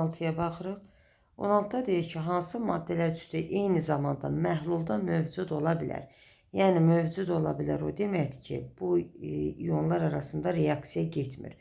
16-ya baxırıq. 16-da deyir ki, hansı maddələr cütü eyni zamanda məhlulda mövcud ola bilər. Yəni, mövcud ola bilər o deməkdir ki, bu iyonlar arasında reaksiya getmir.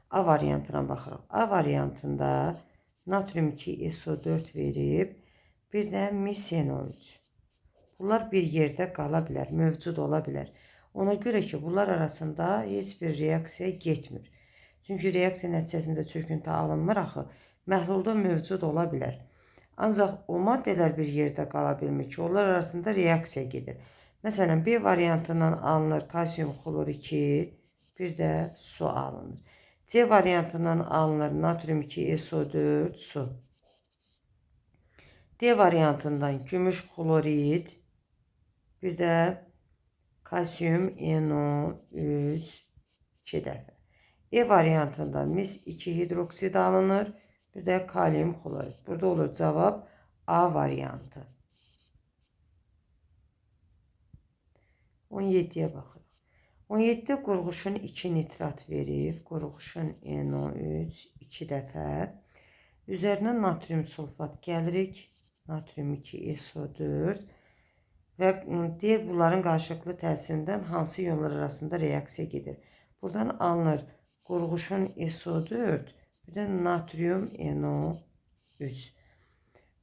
A variantına baxırıq. A variantında natrium 2SO4 verib, bir də MiSNO3. Bunlar bir yerdə qala bilər, mövcud ola bilər. Ona görə ki, bunlar arasında heç bir reaksiya getmir. Çünki reaksiya nəticəsində çöküntü alınmır axı, məhlulda mövcud ola bilər. Ancaq o maddələr bir yerdə qala bilmir ki, onlar arasında reaksiya gedir. Məsələn, B variantından alınır kalsium xlor 2, bir də su alınır. C variantından alınır natrium 2SO4, su. D variantından gümüş klorid, bir də kalsium NO3 2 dəfə. E variantında mis 2 hidroksid alınır, bir də kalium xlorid. Burada olur cavab A variantı. 17-yə baxırıq. 17-də qurğuşun 2 nitrat verib, qurğuşun NO3 2 dəfə. Üzərinə natrium sulfat gəlirik, natrium 2SO4 və deyir bunların qarşılıqlı təsirindən hansı iyonlar arasında reaksiya gedir. Buradan alınır qurğuşun SO4, bir də natrium NO3.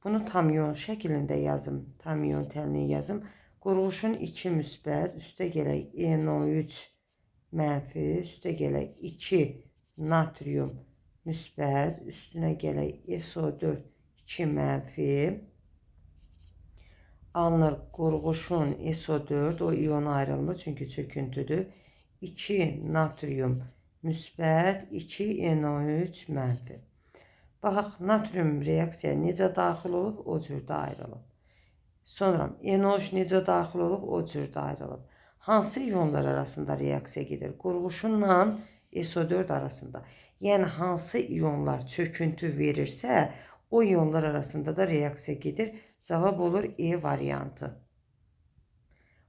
Bunu tam iyon şəklində yazım, tam iyon təlini yazım. Qurğuşun 2 müsbət, üstə gələk NO3 mənfi, üstə gələk 2 natrium müsbət, üstünə gələk SO4 2 mənfi. Alınır qurğuşun SO4, o iyon ayrılmır çünki çöküntüdür. 2 natrium müsbət, 2 NO3 mənfi. Baxaq, natrium reaksiyaya necə daxil olub, o cürdə ayrılıb. Sonra NO3 necə daxil olub, o cürdə ayrılıb. Hansı iyonlar arasında reaksiya gedir? Qurğuşunla SO4 arasında. Yəni, hansı iyonlar çöküntü verirsə, o iyonlar arasında da reaksiya gedir. Cavab olur E variantı.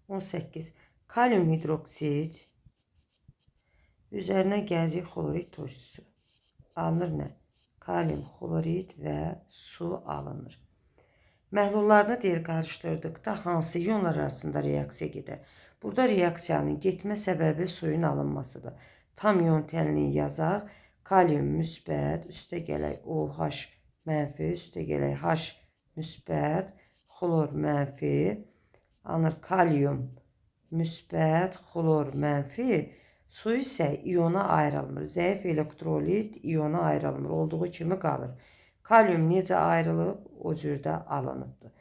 18. Kalium hidroksid. Üzərinə gəlirik xlorid turşusu. Alınır nə? Kalium xlorid və su alınır. Məhlullarını deyir qarışdırdıqda hansı iyonlar arasında reaksiya gedir? Burada reaksiyanın getmə səbəbi suyun alınmasıdır. Tam iyon təlini yazaq. Kalium müsbət, üstə gələk OH mənfi, üstə gələk H müsbət, xlor mənfi. Alınır kalium müsbət, xlor mənfi. Su isə iyona ayrılmır. Zəif elektrolit iyona ayrılmır. Olduğu kimi qalır. Kalium necə ayrılıb, o cürdə alınıbdır.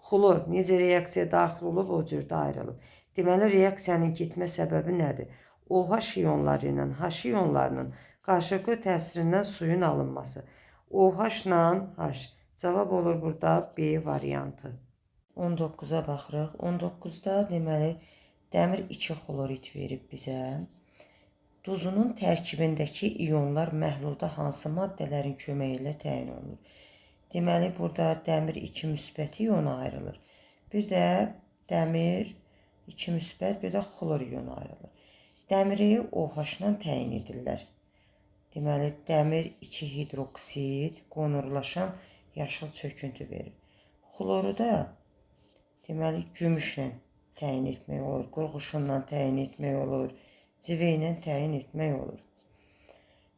Xlor necə reaksiya daxil olub, o cürdə ayrılıb. Deməli, reaksiyanın getmə səbəbi nədir? OH iyonları ilə H iyonlarının qarşılıqlı təsirindən suyun alınması. OH ilə H. Cavab olur burada B variantı. 19-a baxırıq. 19-da deməli, dəmir 2 xlorid verib bizə. Duzunun tərkibindəki iyonlar məhlulda hansı maddələrin köməyi ilə təyin olunur? Deməli, burada dəmir 2 müsbət iyona ayrılır. Bir də dəmir 2 müsbət, bir də xlor iyona ayrılır. Dəmiri OH ilə təyin edirlər. Deməli, dəmir 2 hidroksid qonurlaşan yaşıl çöküntü verir. Xloru da deməli, gümüşlə təyin etmək olur, qurğuşunla təyin etmək olur, civə ilə təyin etmək olur.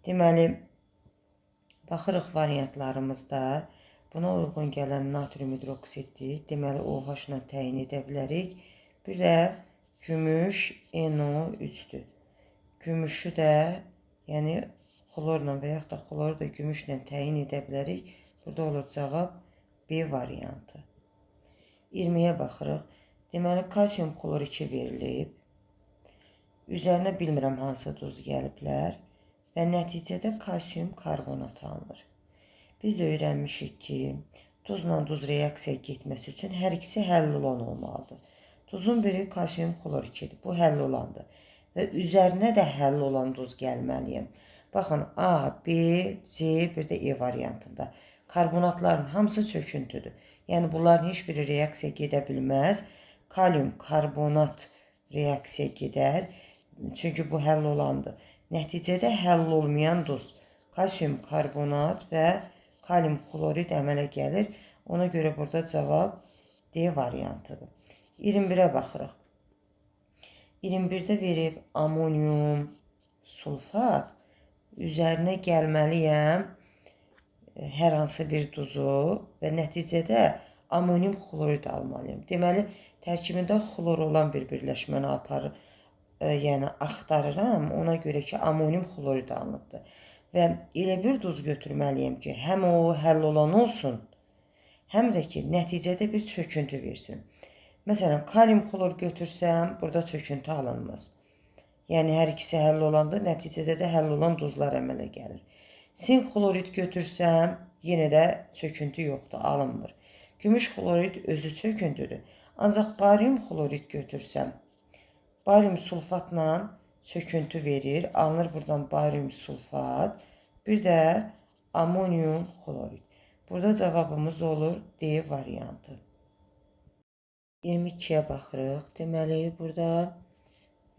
Deməli, baxırıq variantlarımızda buna uyğun gələn natrium hidroksiddir. Deməli, OH ilə təyin edə bilərik. Bir də gümüş NO3-dür. Gümüşü də, yəni xlorla və yaxud da xloru da gümüşlə təyin edə bilərik. Burada olur cavab B variantı. 20-yə baxırıq. Deməli, kalsium xlor 2 verilib. Üzərinə bilmirəm hansı duz gəliblər və nəticədə kalsium karbonat alınır. Biz də öyrənmişik ki, duzla duz reaksiya getməsi üçün hər ikisi həll olan olmalıdır. Duzun biri kalsium xlor 2-dir. Bu həll olandır. Və üzərinə də həll olan duz gəlməliyəm. Baxın, A, B, C, bir də E variantında. Karbonatların hamısı çöküntüdür. Yəni, bunların heç biri reaksiya gedə bilməz. Kalium karbonat reaksiya gedər. Çünki bu həll olandır. Nəticədə həll olmayan duz kalsium karbonat və kalium xlorid əmələ gəlir. Ona görə burada cavab D variantıdır. 21-ə baxırıq. 21-də verib amonium sulfat. Üzərinə gəlməliyəm hər hansı bir duzu və nəticədə amonium xlorid almalıyım. Deməli, tərkibində xlor olan bir birləşməni yəni axtarıram. Ona görə ki, amonium xlorid alınıbdır. Və elə bir duz götürməliyim ki, həm o həll olan olsun, həm də ki, nəticədə bir çöküntü versin. Məsələn, kalium xlor götürsəm, burada çöküntü alınmaz. Yəni, hər ikisi həll olanda, nəticədə də həll olan duzlar əmələ gəlir. Sink xlorid götürsəm, yenə də çöküntü yoxdur, alınmır. Gümüş xlorid özü çöküntüdür. Ancaq barium xlorid götürsəm, barium sulfatla çöküntü verir. Alınır buradan barium sulfat, bir də amonium xlorid. Burada cavabımız olur D variantı. 22-yə baxırıq. Deməli, burada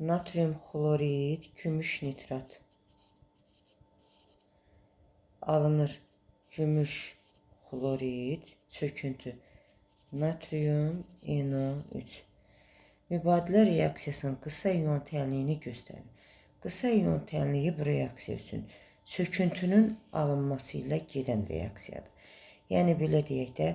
natrium xlorid, gümüş nitrat alınır. Gümüş xlorid, çöküntü. Natrium NO3. Mübadilə reaksiyasının qısa iyon tənliyini göstərir. Qısa iyon tənliyi bu reaksiya üçün çöküntünün alınması ilə gedən reaksiyadır. Yəni, belə deyək də,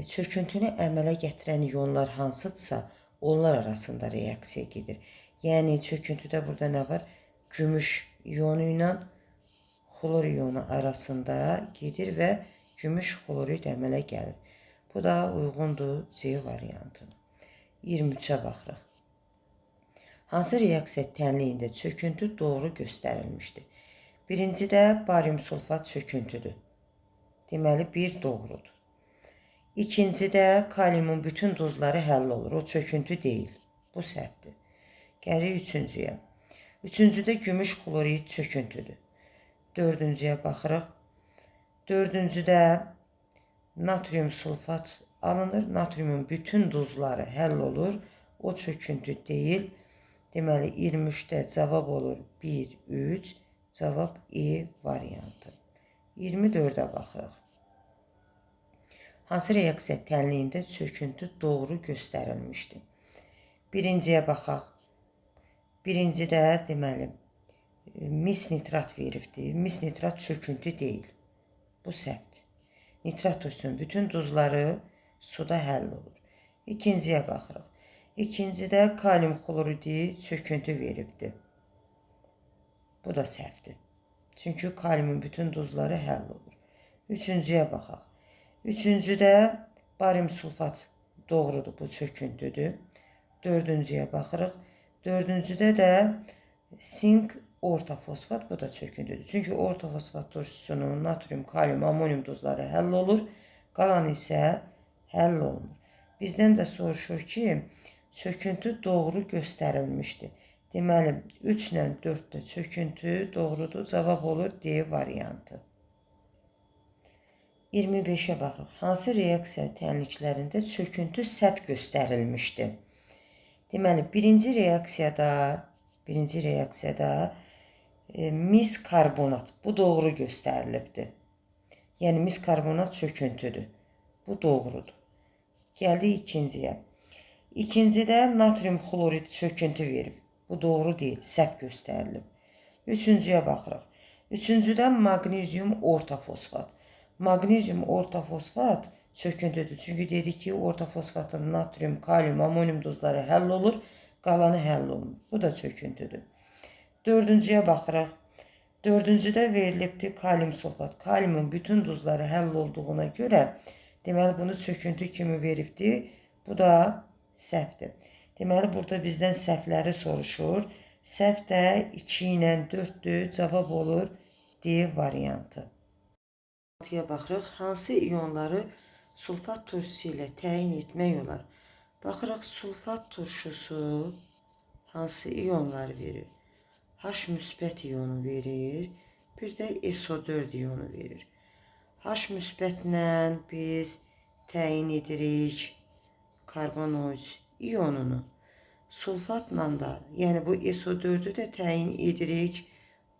çöküntünü əmələ gətirən iyonlar hansıdırsa, onlar arasında reaksiya gedir. Yəni, çöküntüdə burada nə var? Gümüş iyonu ilə xlor iyonu arasında gedir və gümüş xlorid əmələ gəlir. Bu da uyğundur C variantı. 23-ə baxırıq. Hansı reaksiya tənliyində çöküntü doğru göstərilmişdir? Birincidə barium sulfat çöküntüdür. Deməli, 1 doğrudur. İkincidə kaliumun bütün duzları həll olur. O çöküntü deyil. Bu səhvdir. Gəlir üçüncüyə. Üçüncüdə gümüş xlorid çöküntüdür. Dördüncüyə baxırıq. Dördüncüdə natrium sulfat alınır. Natriumun bütün duzları həll olur. O çöküntü deyil. Deməli, 23-də cavab olur 1, 3. Cavab E variantı. 24-ə baxırıq. Hansı reaksiya tənliyində çöküntü doğru göstərilmişdir? Birinciyə baxaq. Birincidə, deməli, mis nitrat veribdir. Mis nitrat çöküntü deyil. Bu səhvdir. Nitrat üçün bütün duzları suda həll olur. İkinciyə baxırıq. İkincidə kalium xloridi çöküntü veribdir. Bu da səhvdir. Çünki kaliumun bütün duzları həll olur. Üçüncüyə baxaq. Üçüncüdə barium sulfat doğrudur, bu çöküntüdür. Dördüncüyə baxırıq. Dördüncüdə də sink orta fosfat, bu da çöküntüdür. Çünki orta fosfat turşusunun natrium, kalium, amonium duzları həll olur. Qalan isə həll olunur. Bizdən də soruşur ki, çöküntü doğru göstərilmişdir. Deməli, 3 ilə 4-də çöküntü doğrudur. Cavab olur D variantı. 25-ə baxırıq. Hansı reaksiya tənliklərində çöküntü səhv göstərilmişdir? Deməli, birinci reaksiyada mis karbonat, bu doğru göstərilibdir. Yəni, mis karbonat çöküntüdür. Bu doğrudur. Gəldi ikinciyə. İkincidə natrium xlorid çöküntü verib. Bu doğru deyil, səhv göstərilib. Üçüncüyə baxırıq. Üçüncüdə magnezium orta fosfat. Magnezium orta fosfat çöküntüdür. Çünki dedik ki, orta fosfatın natrium, kalium, amonium duzları həll olur, qalanı həll olunur. Bu da çöküntüdür. Dördüncüyə baxırıq. Dördüncüdə verilibdir kalium sulfat. Kaliumun bütün duzları həll olduğuna görə, deməli, bunu çöküntü kimi veribdir. Bu da səhvdir. Deməli, burada bizdən səhvləri soruşur. Səhv də 2 ilə 4-dür. Cavab olur D variantı. 6-ya baxırıq. Hansı iyonları sulfat turşusu ilə təyin etmək olar? Baxırıq, sulfat turşusu hansı iyonları verir? H müsbət iyonu verir. Bir də SO4 iyonu verir. H müsbətlə biz təyin edirik karbon-13 iyonunu. Sulfatla da, yəni bu SO4-ü də təyin edirik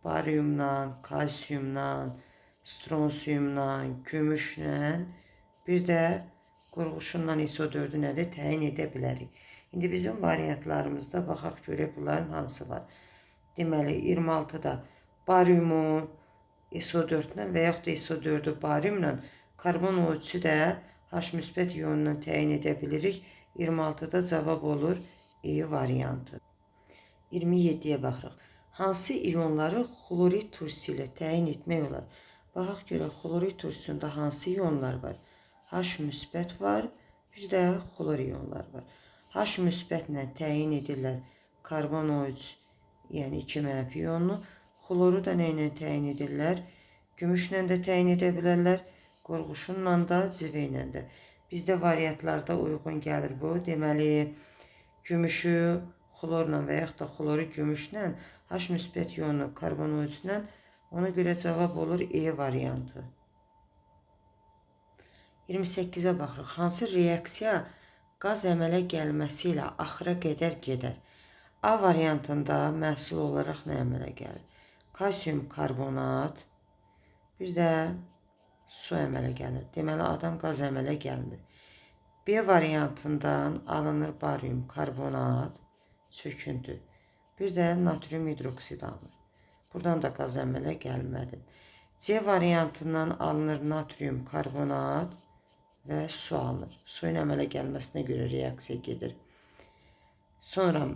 bariumla, kalsiyumla, stronsiyumla, gümüşlə, bir də qurğuşunla ISO4-ü nədir təyin edə bilərik. İndi bizim variantlarımızda baxaq görək bunların hansı var. Deməli 26-da bariumu ISO4-lə və yaxud da ISO4-ü bariumla, karbon 13-ü də H müsbət iyonundan təyin edə bilirik. 26-da cavab olur E variantı. 27-yə baxırıq. Hansı iyonları xlorid turşusu ilə təyin etmək olar? Baxaq görək xlorid turşusunda hansı iyonlar var? H müsbət var, bir də xlor iyonlar var. H müsbətlə təyin edirlər karbon 13, yəni 2 mənfi iyonunu. Xloru da nə ilə təyin edirlər? Gümüşlə də təyin edə bilərlər, qurğuşunla da, civə ilə də. Bizdə variantlarda uyğun gəlir bu. Deməli, gümüşü xlorla və yaxud da xloru gümüşlə, H müsbət iyonu karbon 13-lə, ona görə cavab olur E variantı. 28-ə baxırıq. Hansı reaksiya qaz əmələ gəlməsi ilə axıra qədər gedər? A variantında məhsul olaraq nə əmələ gəlir? Kalsium karbonat, bir də su əmələ gəlir. Deməli, A'dan qaz əmələ gəlmir. B variantından alınır barium karbonat, çöküntü. Bir də natrium hidroksid alınır. Buradan da qaz əmələ gəlmədi. C variantından alınır natrium karbonat və su alınır. Suyun əmələ gəlməsinə görə reaksiya gedir. Sonra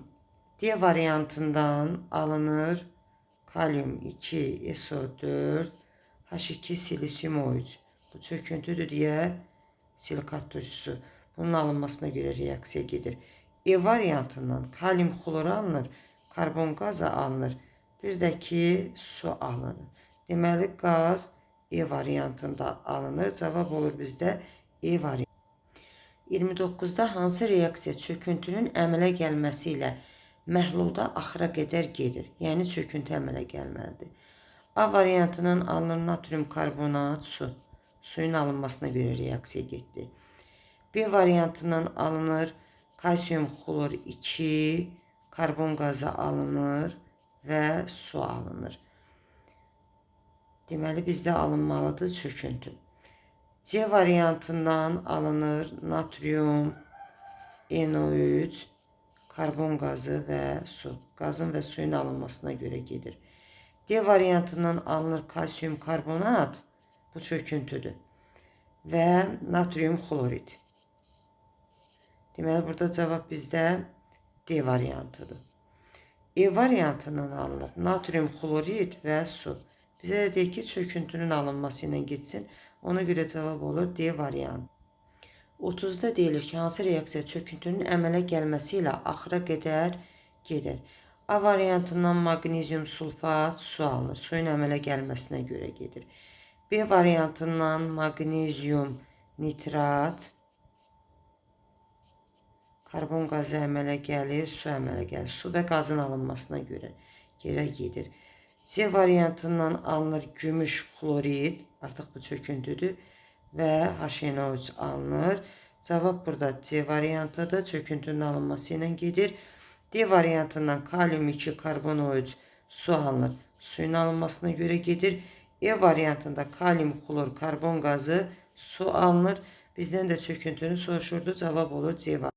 D variantından alınır kalium 2, SO4, H2, silisium O3. Bu çöküntüdür deyə silikat turşusu. Bunun alınmasına görə reaksiya gedir. E variantından kalium xloru alınır, karbon qazı alınır, bir də ki su alınır. Deməli, qaz E variantında alınır. Cavab olur bizdə E variantı. 29-da hansı reaksiya çöküntünün əmələ gəlməsi ilə məhlulda axıra qədər gedir? Yəni, çöküntü əmələ gəlməlidir. A variantının alınır natrium karbonat, su. Suyun alınmasına görə reaksiya getdi. B variantından alınır kalsium xlor 2, karbon qazı alınır və su alınır. Deməli, bizdə alınmalıdır çöküntü. C variantından alınır natrium, NO3, karbon qazı və su. Qazın və suyun alınmasına görə gedir. D variantından alınır kalsium karbonat, bu çöküntüdür, və natrium xlorid. Deməli, burada cavab bizdə D variantıdır. E variantından alınır natrium xlorid və su. Bizə də deyək ki, çöküntünün alınması ilə getsin. Ona görə cavab olur D variantı. 30-da deyilir ki, hansı reaksiya çöküntünün əmələ gəlməsi ilə axıra qədər gedir? A variantından magnezium sulfat, su alınır. Suyun əmələ gəlməsinə görə gedir. B variantından magnezium nitrat, karbon qazı əmələ gəlir, su əmələ gəlir. Su və qazın alınmasına görə gedir. C variantından alınır gümüş xlorid, artıq bu çöküntüdür, və HNO3 alınır. Cavab burada C variantıdır, çöküntünün alınması ilə gedir. D variantından kalium 2, karbon 3, su alınır. Suyun alınmasına görə gedir. E variantında kalium xlor, karbon qazı, su alınır. Bizdən də çöküntünü soruşurdu, cavab olur C variantı.